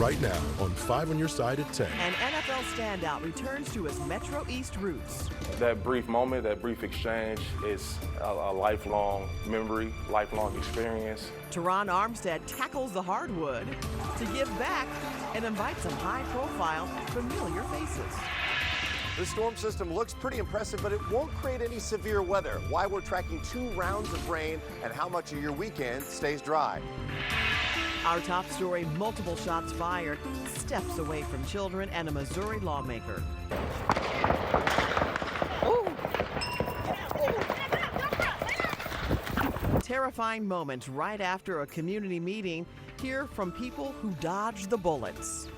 right now on 5 on Your Side at 10. An NFL standout returns to his Metro East roots. That brief moment, that brief exchange is a lifelong memory, lifelong experience. Teron Armstead tackles the hardwood to give back and invite some high-profile, familiar faces. The storm system looks pretty impressive, but it won't create any severe weather. Why we're tracking 2 rounds of rain and how much of your weekend stays dry. Our top story, multiple shots fired, steps away from children and a Missouri lawmaker. Terrifying moment right after a community meeting. Hear from people who dodged the bullets.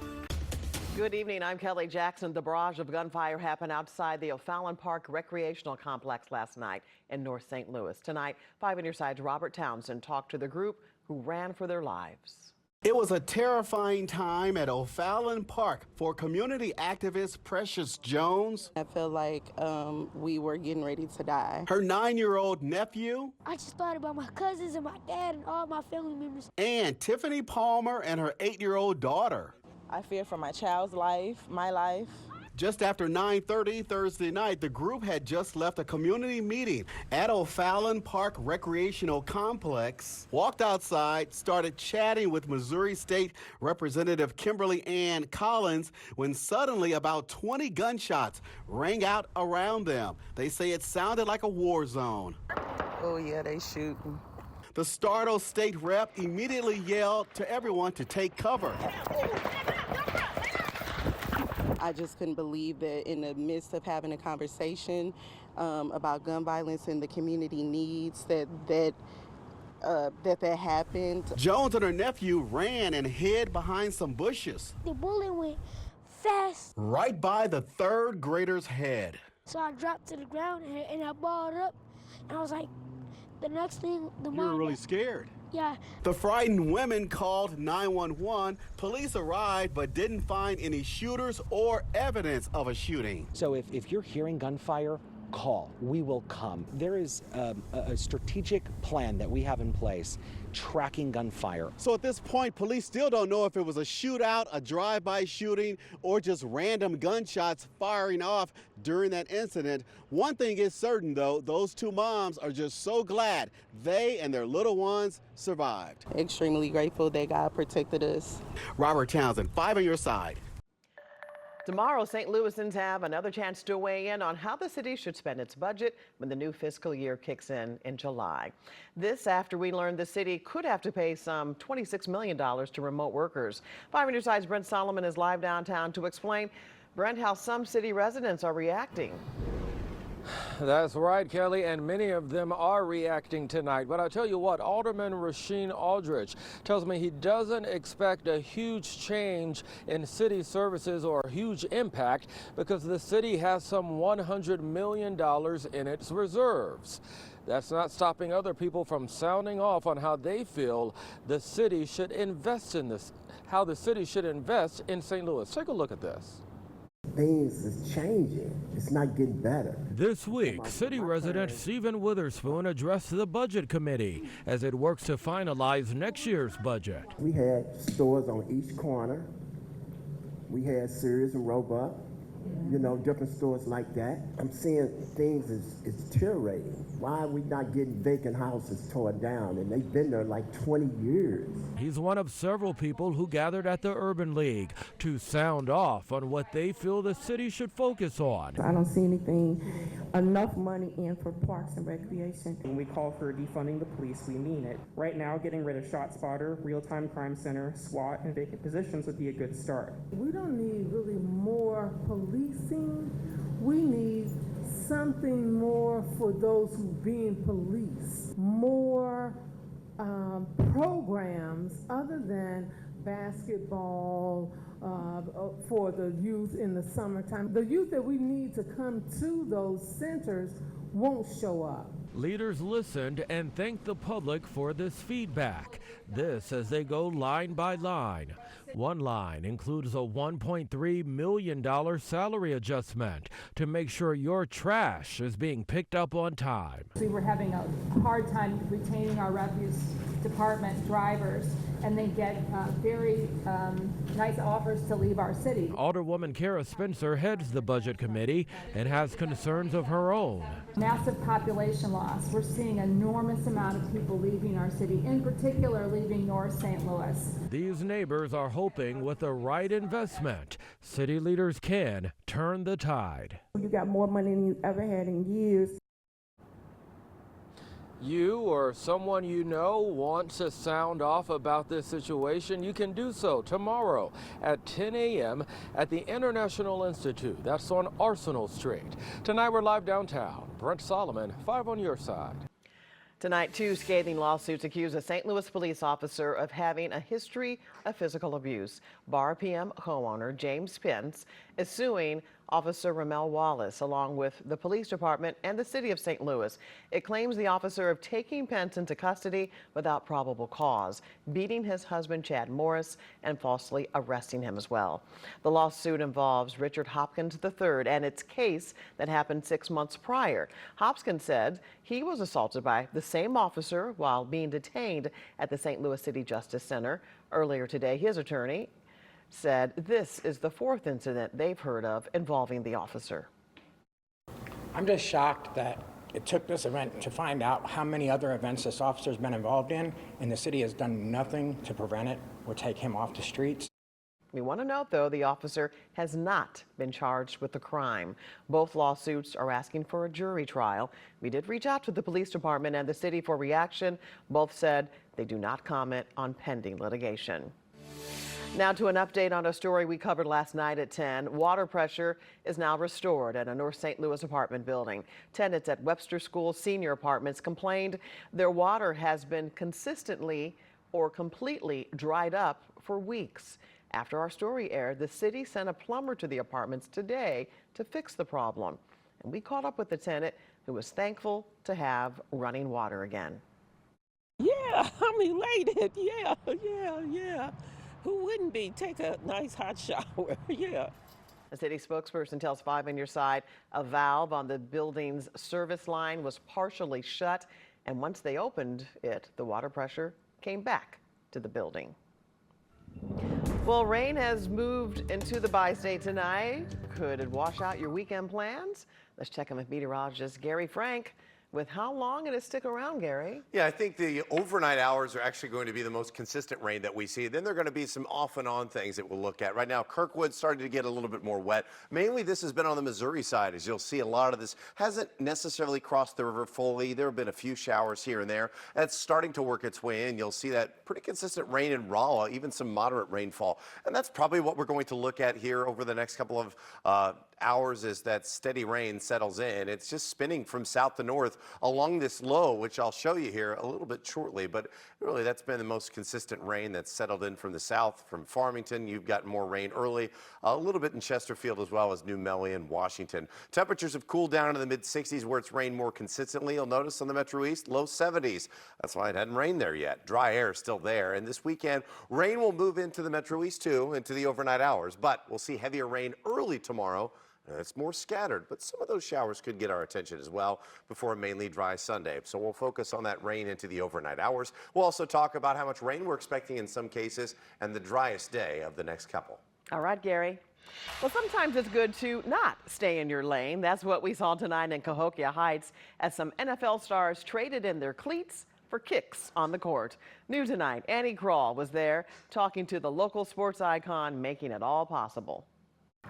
Good evening, I'm Kelly Jackson. The barrage of gunfire happened outside the O'Fallon Park Recreational Complex last night in North St. Louis. Tonight, 5 on Your Side's Robert Townsend talked to the group who ran for their lives. It was a terrifying time at O'Fallon Park for community activist Precious Jones. I feel like we were getting ready to die. Her 9-year-old nephew. I just thought about my cousins and my dad and all my family members. And Tiffany Palmer and her 8-year-old daughter. I fear for my child's life, my life. Just after 9:30 Thursday night, the group had just left a community meeting at O'Fallon Park Recreational Complex, walked outside, started chatting with Missouri State Representative Kimberly Ann Collins, when suddenly about 20 gunshots rang out around them. They say it sounded like a war zone. Oh yeah, they shooting. The startled state rep immediately yelled to everyone to take cover. I just couldn't believe that in the midst of having a conversation about gun violence and the community needs that happened. Jones and her nephew ran and hid behind some bushes. The bullet went fast. Right by the 3rd grader's head. So I dropped to the ground and I balled up. And I was like, the next thing, the mom... You were really scared. Yeah. The frightened women called 911. Police arrived but didn't find any shooters or evidence of a shooting. So if you're hearing gunfire, call. We will come. There is a strategic plan that we have in place tracking gunfire. So at this point, police still don't know if it was a shootout, a drive-by shooting, or just random gunshots firing off during that incident. One thing is certain, though, those 2 moms are just so glad they and their little ones survived. Extremely grateful that God protected us. Robert Townsend, 5 on Your Side. Tomorrow, St. Louisans have another chance to weigh in on how the city should spend its budget when the new fiscal year kicks in July. This after we learned the city could have to pay some $26 million to remote workers. 5 on Your Side's Brent Solomon is live downtown to explain, Brent, how some city residents are reacting. That's right, Kelly, and many of them are reacting tonight. But I tell you what, Alderman Rasheen Aldridge tells me he doesn't expect a huge change in city services or a huge impact because the city has some $100 million in its reserves. That's not stopping other people from sounding off on how they feel the city should invest in this, how the city should invest in St. Louis. Take a look at this. Things is changing. It's not getting better. This week, city resident Stephen Witherspoon addressed the budget committee as it works to finalize next year's budget. We had stores on each corner. We had Sears and Roebuck, you know, different stores like that. I'm seeing things is deteriorating. Why are we not getting vacant houses torn down? And they've been there like 20 years. He's one of several people who gathered at the Urban League to sound off on what they feel the city should focus on. I don't see enough money in for parks and recreation. When we call for defunding the police, we mean it. Right now, getting rid of ShotSpotter, Real-Time Crime Center, SWAT, and vacant positions would be a good start. We don't need really more policing. We need something more for those who being policed. More programs other than basketball for the youth in the summertime. The youth that we need to come to those centers won't show up. Leaders listened and thanked the public for this feedback. This as they go line by line. One line includes a $1.3 million salary adjustment to make sure your trash is being picked up on time. We were having a hard time retaining our refuse department drivers, and they get very nice offers to leave our city. Alderwoman Kara Spencer heads the Budget Committee and has concerns of her own. Massive population loss. We're seeing an enormous amount of people leaving our city, in particular leaving North St. Louis. These neighbors are hoping with the right investment, city leaders can turn the tide. You got more money than you ever had in years. You or someone you know wants to sound off about this situation, you can do so tomorrow at 10 a.m. at the International Institute. That's on Arsenal Street. Tonight we're live downtown. Brent Solomon, 5 on your side. Tonight, 2 scathing lawsuits accuse a St. Louis police officer of having a history of physical abuse. Bar PM homeowner James Pence is suing Officer Ramel Wallace, along with the police department and the city of St. Louis. It claims the officer of taking Pence into custody without probable cause, beating his husband Chad Morris, and falsely arresting him as well. The lawsuit involves Richard Hopkins III and its case that happened 6 months prior. Hopkins said he was assaulted by the same officer while being detained at the St. Louis City Justice Center. Earlier today, his attorney said this is the 4th incident they've heard of involving the officer. I'm just shocked that it took this event to find out how many other events this officer's been involved in, and the city has done nothing to prevent it or take him off the streets. We want to note, though, the officer has not been charged with the crime. Both lawsuits are asking for a jury trial. We did reach out to the police department and the city for reaction. Both said they do not comment on pending litigation. Now to an update on a story we covered last night at 10. Water pressure is now restored at a North St. Louis apartment building. Tenants at Webster School Senior Apartments complained their water has been consistently or completely dried up for weeks. After our story aired, the city sent a plumber to the apartments today to fix the problem. And we caught up with the tenant who was thankful to have running water again. Yeah, I'm elated. Yeah. Who wouldn't be? Take a nice hot shower. Yeah. A city spokesperson tells 5 on your side a valve on the building's service line was partially shut, and once they opened it, the water pressure came back to the building. Well, rain has moved into the bi-state tonight. Could it wash out your weekend plans? Let's check in with meteorologist Gary Frank with how long it'll stick around, Gary. Yeah, I think the overnight hours are actually going to be the most consistent rain that we see. Then there are going to be some off and on things that we'll look at. Right now, Kirkwood's starting to get a little bit more wet. Mainly this has been on the Missouri side. As you'll see, a lot of this hasn't necessarily crossed the river fully. There have been a few showers here and there. That's starting to work its way in. You'll see that pretty consistent rain in Rolla, even some moderate rainfall. And that's probably what we're going to look at here over the next couple of hours as that steady rain settles in. It's just spinning from south to north along this low, which I'll show you here a little bit shortly, but really that's been the most consistent rain that's settled in from the south. From Farmington, you've got more rain early, a little bit in Chesterfield as well as New Melly and Washington. Temperatures have cooled down into the mid-60s where it's rained more consistently. You'll notice on the Metro East, low 70s. That's why it hadn't rained there yet. Dry air is still there, and this weekend, rain will move into the Metro East too, into the overnight hours, but we'll see heavier rain early tomorrow. It's more scattered, but some of those showers could get our attention as well before a mainly dry Sunday. So we'll focus on that rain into the overnight hours. We'll also talk about how much rain we're expecting in some cases and the driest day of the next couple. All right, Gary. Well, sometimes it's good to not stay in your lane. That's what we saw tonight in Cahokia Heights as some NFL stars traded in their cleats for kicks on the court. New tonight, Annie Crawl was there talking to the local sports icon, making it all possible.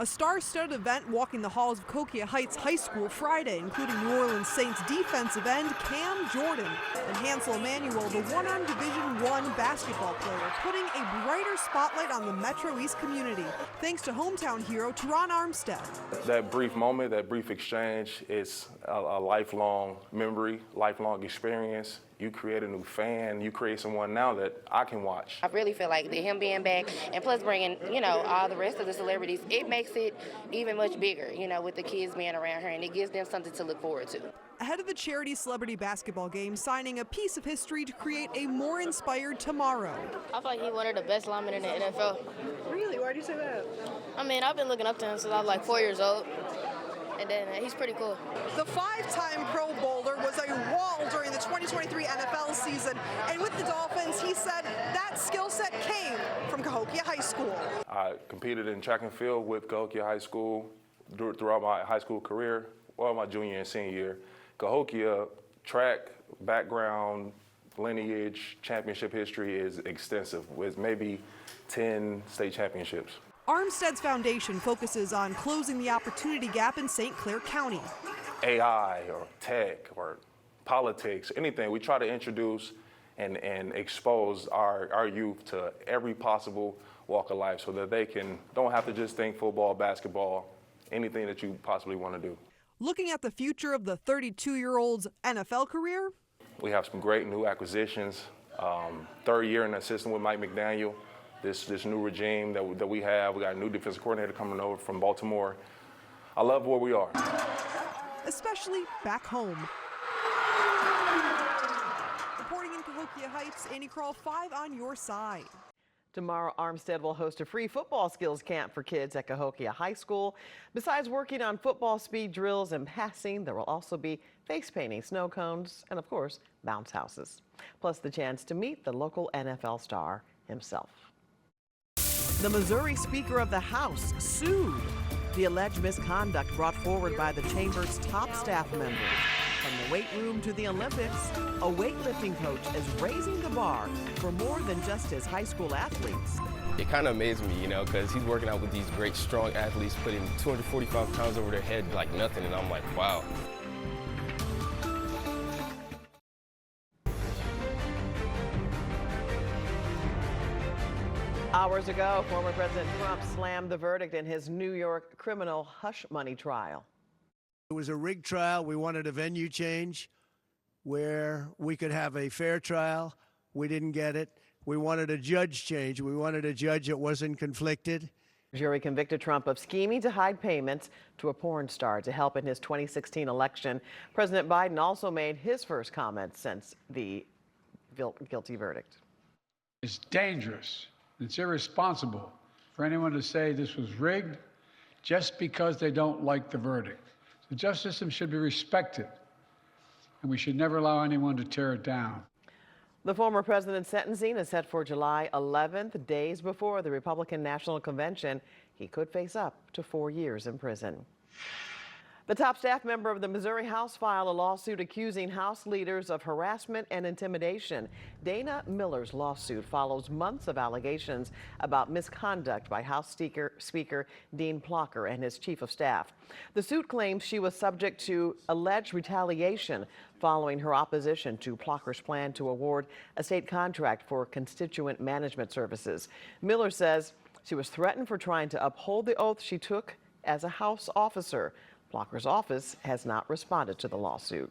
A star-studded event walking the halls of Cahokia Heights High School Friday, including New Orleans Saints defensive end Cam Jordan and Hansel Emanuel, the one-on Division I basketball player, putting a brighter spotlight on the Metro East community, thanks to hometown hero Teron Armstead. That brief moment, that brief exchange is a lifelong memory, lifelong experience. You create a new fan, you create someone now that I can watch. I really feel like him being back and plus bringing, all the rest of the celebrities, it makes it even much bigger, with the kids being around her, and it gives them something to look forward to. Ahead of the charity celebrity basketball game, signing a piece of history to create a more inspired tomorrow. I feel like he's one of the best linemen in the NFL. Really? Why do you say that? I mean, I've been looking up to him since I was like 4 years old. and then he's pretty cool. The 5-time Pro Bowler was a wall during the 2023 NFL season, and with the Dolphins, he said that skill set came from Cahokia High School. I competed in track and field with Cahokia High School throughout my high school career, well, my junior and senior year. Cahokia track background, lineage, championship history is extensive, with maybe 10 state championships. Armstead's foundation focuses on closing the opportunity gap in St. Clair County. AI or tech or politics, anything, we try to introduce and expose our youth to every possible walk of life so that they don't have to just think football, basketball, anything that you possibly want to do. Looking at the future of the 32-year-old's NFL career, we have some great new acquisitions. Third year in the system with Mike McDaniel. This new regime that we have. We got a new defensive coordinator coming over from Baltimore. I love where we are. especially back home. Reporting in Cahokia Heights, Annie Kroll, 5 on your side. Tomorrow, Armstead will host a free football skills camp for kids at Cahokia High School. Besides working on football speed drills and passing, there will also be face painting, snow cones, and of course, bounce houses. Plus the chance to meet the local NFL star himself. The Missouri Speaker of the House sued the alleged misconduct brought forward by the chamber's top staff members. From the weight room to the Olympics, a weightlifting coach is raising the bar for more than just his high school athletes. It kind of amazed me, because he's working out with these great, strong athletes, putting 245 pounds over their head like nothing, and I'm like, wow. Hours ago, former President Trump slammed the verdict in his New York criminal hush money trial. It was a rigged trial. We wanted a venue change where we could have a fair trial. We didn't get it. We wanted a judge change. We wanted a judge that wasn't conflicted. Jury convicted Trump of scheming to hide payments to a porn star to help in his 2016 election. President Biden also made his first comments since the guilty verdict. It's dangerous. It's irresponsible for anyone to say this was rigged just because they don't like the verdict. The justice system should be respected, and we should never allow anyone to tear it down. The former president's sentencing is set for July 11th, days before the Republican National Convention. He could face up to 4 years in prison. The top staff member of the Missouri House filed a lawsuit accusing House leaders of harassment and intimidation. Dana Miller's lawsuit follows months of allegations about misconduct by House Speaker Dean Plocher and his chief of staff. The suit claims she was subject to alleged retaliation following her opposition to Plocher's plan to award a state contract for constituent management services. Miller says she was threatened for trying to uphold the oath she took as a House officer. Plocher's office has not responded to the lawsuit.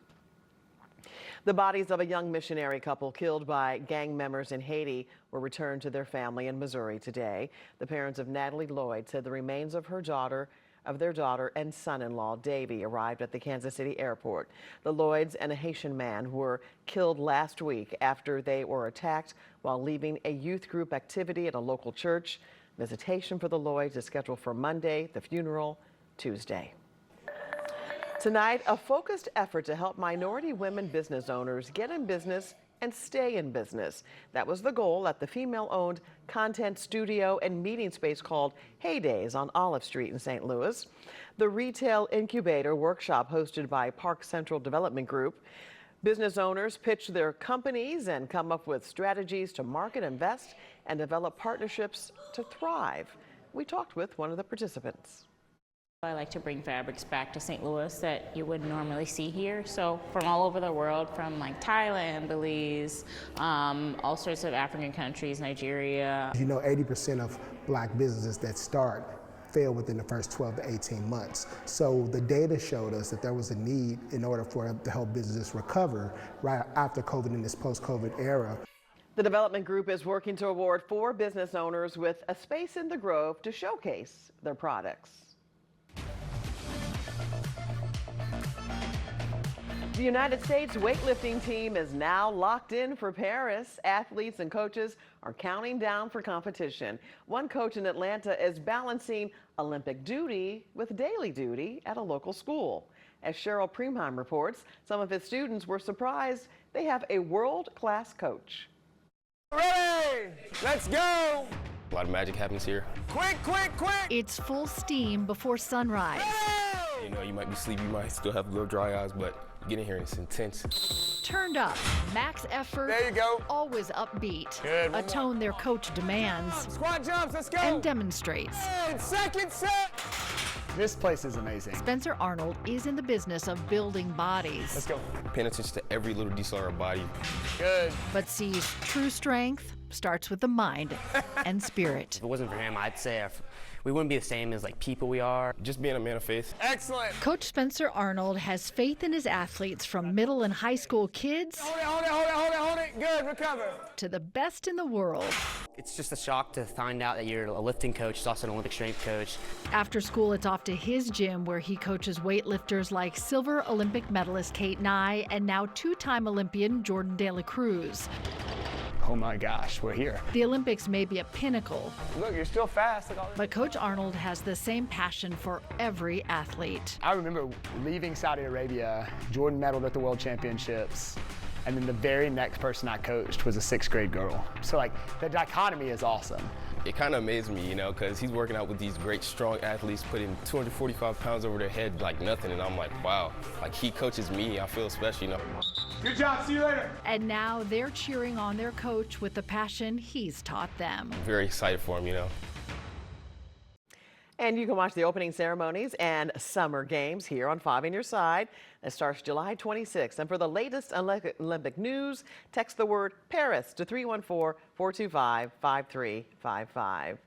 The bodies of a young missionary couple killed by gang members in Haiti were returned to their family in Missouri today. The parents of Natalie Lloyd said the remains of their daughter and son-in-law, Davy, arrived at the Kansas City airport. The Lloyds and a Haitian man were killed last week after they were attacked while leaving a youth group activity at a local church. Visitation for the Lloyds is scheduled for Monday, the funeral Tuesday. Tonight, a focused effort to help minority women business owners get in business and stay in business. That was the goal at the female-owned content studio and meeting space called Heydays on Olive Street in St. Louis. The retail incubator workshop hosted by Park Central Development Group. Business owners pitch their companies and come up with strategies to market, invest, and develop partnerships to thrive. We talked with one of the participants. I like to bring fabrics back to St. Louis that you wouldn't normally see here. So from all over the world, from like Thailand, Belize, all sorts of African countries, Nigeria. 80% of black businesses that start fail within the first 12 to 18 months. So the data showed us that there was a need in order to help businesses recover right after COVID in this post-COVID era. The development group is working to award 4 business owners with a space in the Grove to showcase their products. The United States weightlifting team is now locked in for Paris. Athletes and coaches are counting down for competition. One coach in Atlanta is balancing Olympic duty with daily duty at a local school. As Cheryl Preheim reports, some of his students were surprised they have a world-class coach. Ready? Let's go! A lot of magic happens here. Quick, quick, quick! It's full steam before sunrise. You know, you might be sleepy, you might still have little dry eyes, but you get in here and it's intense. Turned up, max effort. There you go. Always upbeat. Good. A tone their coach demands. Squat jumps, let's go! And demonstrates. And second set! This place is amazing. Spencer Arnold is in the business of building bodies. Let's go. Paying attention to every little detail in our body. Good. But sees true strength starts with the mind and spirit. If it wasn't for him, I'd say we wouldn't be the same as people we are. Just being a man of faith. Excellent. Coach Spencer Arnold has faith in his athletes, from middle and high school kids Hold it. Good, recover. to the best in the world. It's just a shock to find out that you're a lifting coach, it's also an Olympic strength coach. After school, it's off to his gym where he coaches weightlifters like silver Olympic medalist Kate Nye and now two-time Olympian Jordan De La Cruz. Oh my gosh, we're here. The Olympics may be a pinnacle, Look, you're still fast. Look, but Coach Arnold has the same passion for every athlete. I remember leaving Saudi Arabia, Jordan medaled at the World Championships, and then the very next person I coached was a 6th grade girl. So the dichotomy is awesome. It kind of amazed me, you know, because he's working out with these great, strong athletes, putting 245 pounds over their head like nothing, and I'm like, wow, he coaches me, I feel special, you know. Good job, see you later. And now they're cheering on their coach with the passion he's taught them. I'm very excited for him, you know. And you can watch the opening ceremonies and summer games here on 5 on Your Side. That starts July 26th. And for the latest Olympic news, text the word Paris to 314-425-5355.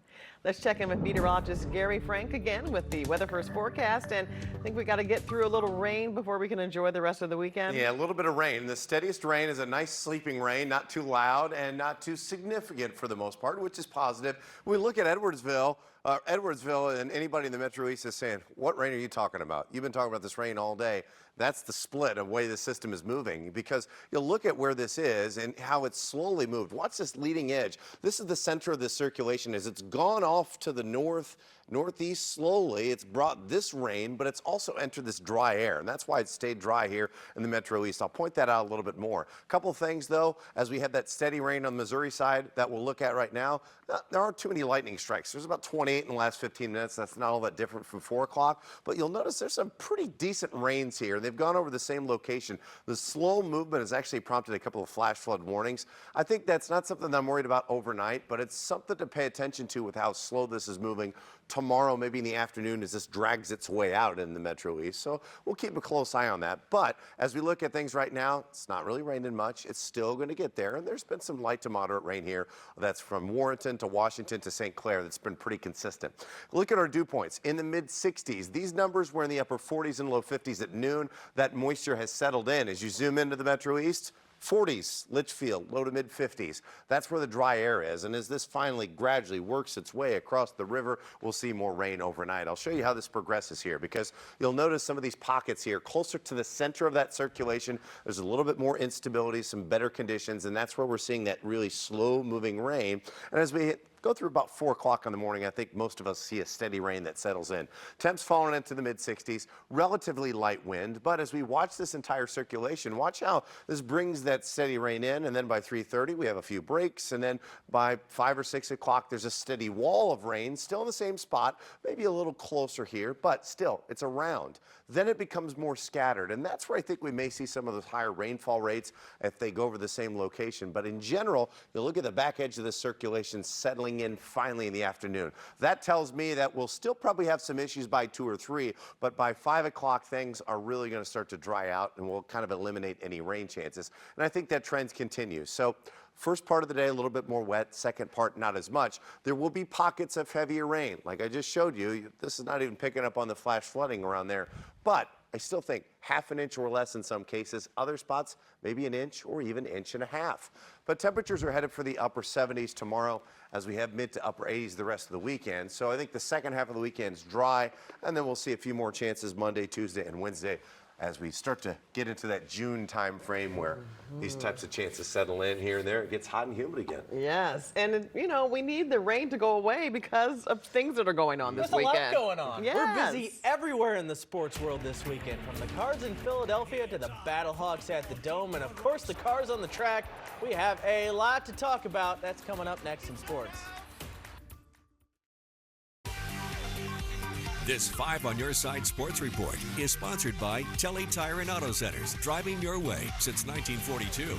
Let's check in with meteorologist Gary Frank again with the Weather First forecast. And I think we got to get through a little rain before we can enjoy the rest of the weekend. Yeah, a little bit of rain. The steadiest rain is a nice sleeping rain, not too loud and not too significant for the most part, which is positive. When we look at Edwardsville and anybody in the Metro East is saying, what rain are you talking about? You've been talking about this rain all day. That's the split of the way the system is moving, because you'll look at where this is and how it's slowly moved. Watch this leading edge. This is the center of the circulation. As it's gone off to the northeast slowly, it's brought this rain, but it's also entered this dry air, and that's why it stayed dry here in the Metro East. I'll point that out a little bit more. A couple of things, though, as we have that steady rain on the Missouri side that we'll look at right now. There aren't too many lightning strikes. There's about 28 in the last 15 minutes. That's not all that different from 4 o'clock, but you'll notice there's some pretty decent rains here. They've gone over the same location. The slow movement has actually prompted a couple of flash flood warnings. I think that's not something that I'm worried about overnight, but it's something to pay attention to with how slow this is moving tomorrow, maybe in the afternoon, as this drags its way out in the Metro East. So we'll keep a close eye on that. But as we look at things right now, it's not really raining much. It's still going to get there, and there's been some light to moderate rain here. That's from Warrenton to Washington to St. Clair. That's been pretty consistent. Look at our dew points in the mid-60s. These numbers were in the upper 40s and low 50s at noon. That moisture has settled in. As you zoom into the Metro East, 40s, Litchfield, low to mid 50s. That's where the dry air is. And as this finally gradually works its way across the river, we'll see more rain overnight. I'll show you how this progresses here, because you'll notice some of these pockets here closer to the center of that circulation. There's a little bit more instability, some better conditions, and that's where we're seeing that really slow moving rain. And as we go through about 4 o'clock in the morning, I think most of us see a steady rain that settles in. Temps falling into the mid-60s, relatively light wind, but as we watch this entire circulation, watch how this brings that steady rain in, and then by 3:30 we have a few breaks, and then by 5 or 6 o'clock there's a steady wall of rain, still in the same spot, maybe a little closer here, but still, it's around. Then it becomes more scattered, and that's where I think we may see some of those higher rainfall rates if they go over the same location. But in general, you look at the back edge of the circulation settling in finally in the afternoon. That tells me that we'll still probably have some issues by 2 or 3, but by 5 o'clock things are really going to start to dry out, and we'll kind of eliminate any rain chances. And I think that trend continues. So first part of the day, a little bit more wet. Second part, not as much. There will be pockets of heavier rain. Like I just showed you, this is not even picking up on the flash flooding around there. But I still think half an inch or less in some cases. Other spots, maybe an inch or even inch and a half. But temperatures are headed for the upper 70s tomorrow as we have mid to upper 80s the rest of the weekend. So I think the second half of the weekend is dry, and then we'll see a few more chances Monday, Tuesday, and Wednesday. as we start to get into that June time frame where these types of chances settle in here and there. It gets hot and humid again. Yes, and you know, we need the rain to go away because of things that are going on this weekend. There's a lot going on. Yes. We're busy everywhere in the sports world this weekend, from the Cards in Philadelphia to the Battlehawks at the Dome, and of course the cars on the track. We have a lot to talk about. That's coming up next in sports. This 5 on Your Side Sports Report is sponsored by Telly Tire and Auto Centers, driving your way since 1942.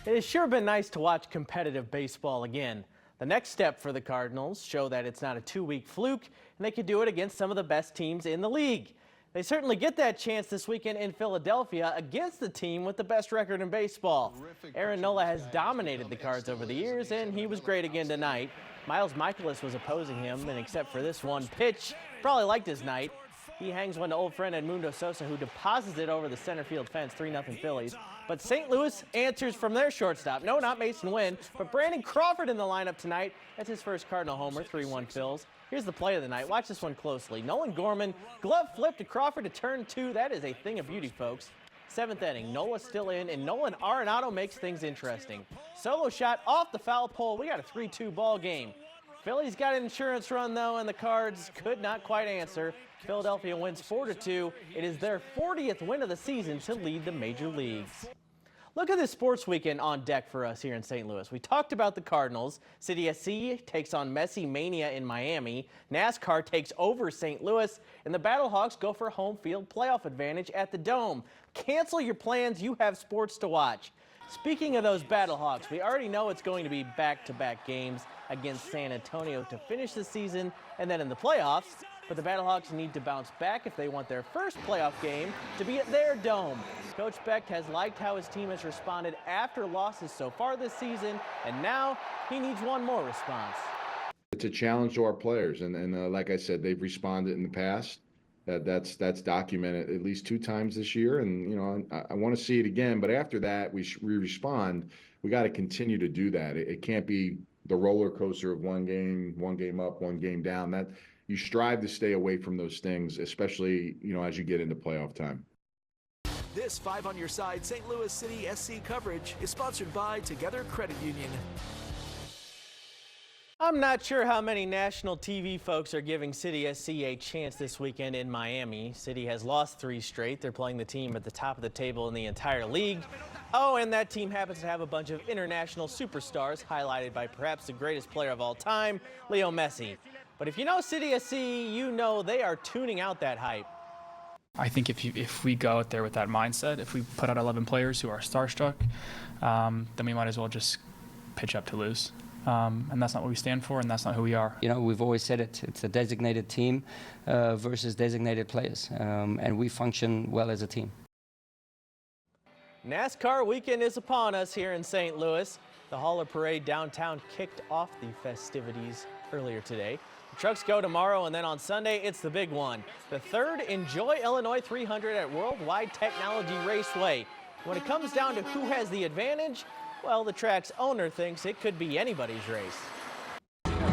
It has sure been nice to watch competitive baseball again. The next step for the Cardinals show that it's not a 2-week fluke, and they could do it against some of the best teams in the league. They certainly get that chance this weekend in Philadelphia against the team with the best record in baseball. Aaron Nola has dominated the Cards over the years, and he was great again tonight. Miles Michaelis was opposing him, and except for this one pitch, probably liked his night. He hangs one to old friend Edmundo Sosa, who deposits it over the center field fence, 3-0 Phillies. But St. Louis answers from their shortstop. No, not Mason Wynn, but Brandon Crawford in the lineup tonight. That's his first Cardinal homer, 3-1 Phils. Here's the play of the night. Watch this one closely. Nolan Gorman, glove flip to Crawford to turn 2. That is a thing of beauty, folks. 7th inning, Nola's still in, and Nolan Arenado makes things interesting. Solo shot off the foul pole. We got a 3-2 ball game. Phillies got an insurance run, though, and the Cards could not quite answer. Philadelphia wins 4-2. It is their 40th win of the season to lead the major leagues. Look at this sports weekend on deck for us here in St. Louis. We talked about the Cardinals. City SC takes on Messi Mania in Miami. NASCAR takes over St. Louis, and the Battlehawks go for home field playoff advantage at the Dome. Cancel your plans. You have sports to watch. Speaking of those Battlehawks, we already know it's going to be back-to-back games against San Antonio to finish the season and then in the playoffs. But the Battlehawks need to bounce back if they want their first playoff game to be at their Dome. Coach Beck has liked how his team has responded after losses so far this season, and now he needs one more response. It's a challenge to our players, and like I said, they've responded in the past. That's documented at least 2 times this year, and you know I want to see it again. But after that, we respond. We got to continue to do that. It can't be the roller coaster of one game up, one game down. That you strive to stay away from those things, especially as you get into playoff time. This 5 on Your Side St. Louis City SC coverage is sponsored by Together Credit Union. I'm not sure how many national TV folks are giving City SC a chance this weekend in Miami. City has lost 3 straight. They're playing the team at the top of the table in the entire league. Oh, and that team happens to have a bunch of international superstars, highlighted by perhaps the greatest player of all time, Leo Messi. But if you know City SC, you know they are tuning out that hype. I think if we go out there with that mindset, if we put out 11 players who are starstruck, then we might as well just pitch up to lose. And that's not what we stand for, and that's not who we are. You know, we've always said it's a designated team versus designated players, and we function well as a team. NASCAR weekend is upon us here in St. Louis. The Hauler Parade downtown kicked off the festivities earlier today. The trucks go tomorrow, and then on Sunday, it's the big one. The 3rd Enjoy Illinois 300 at Worldwide Technology Raceway. When it comes down to who has the advantage, well, the track's owner thinks it could be anybody's race.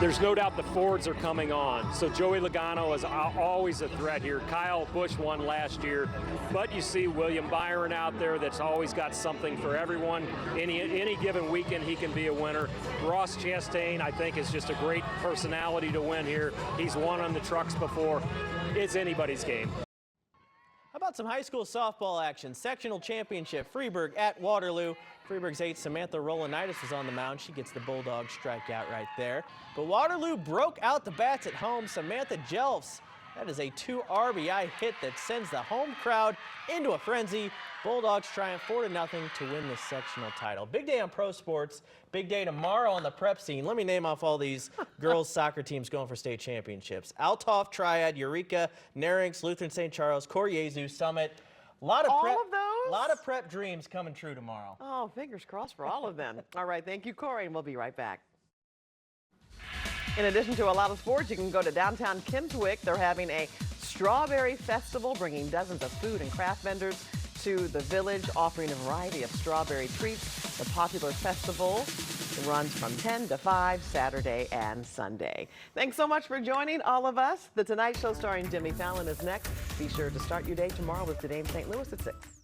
There's no doubt the Fords are coming on. So Joey Logano is always a threat here. Kyle Busch won last year, but you see William Byron out there that's always got something for everyone. Any given weekend, he can be a winner. Ross Chastain, I think, is just a great personality to win here. He's won on the trucks before. It's anybody's game. How about some high school softball action? Sectional championship, Freeburg at Waterloo. Freeburg's 8, Samantha Rolanitis was on the mound. She gets the Bulldog strikeout right there. But Waterloo broke out the bats at home. Samantha Jelfs, that is a 2 RBI hit that sends the home crowd into a frenzy. Bulldogs triumph 4-0 to win the sectional title. Big day on pro sports. Big day tomorrow on the prep scene. Let me name off all these girls soccer teams going for state championships. Althoff, Triad, Eureka, Narinx, Lutheran St. Charles, Koryezu, Summit. A lot of prep dreams coming true tomorrow. Oh, fingers crossed for all of them. All right, thank you, Corey, and we'll be right back. In addition to a lot of sports, you can go to downtown Kimmswick. They're having a strawberry festival, bringing dozens of food and craft vendors to the village, offering a variety of strawberry treats. The popular festival It runs from 10 to 5 Saturday and Sunday. Thanks so much for joining all of us. The Tonight Show starring Jimmy Fallon is next. Be sure to start your day tomorrow with Today in St. Louis at 6.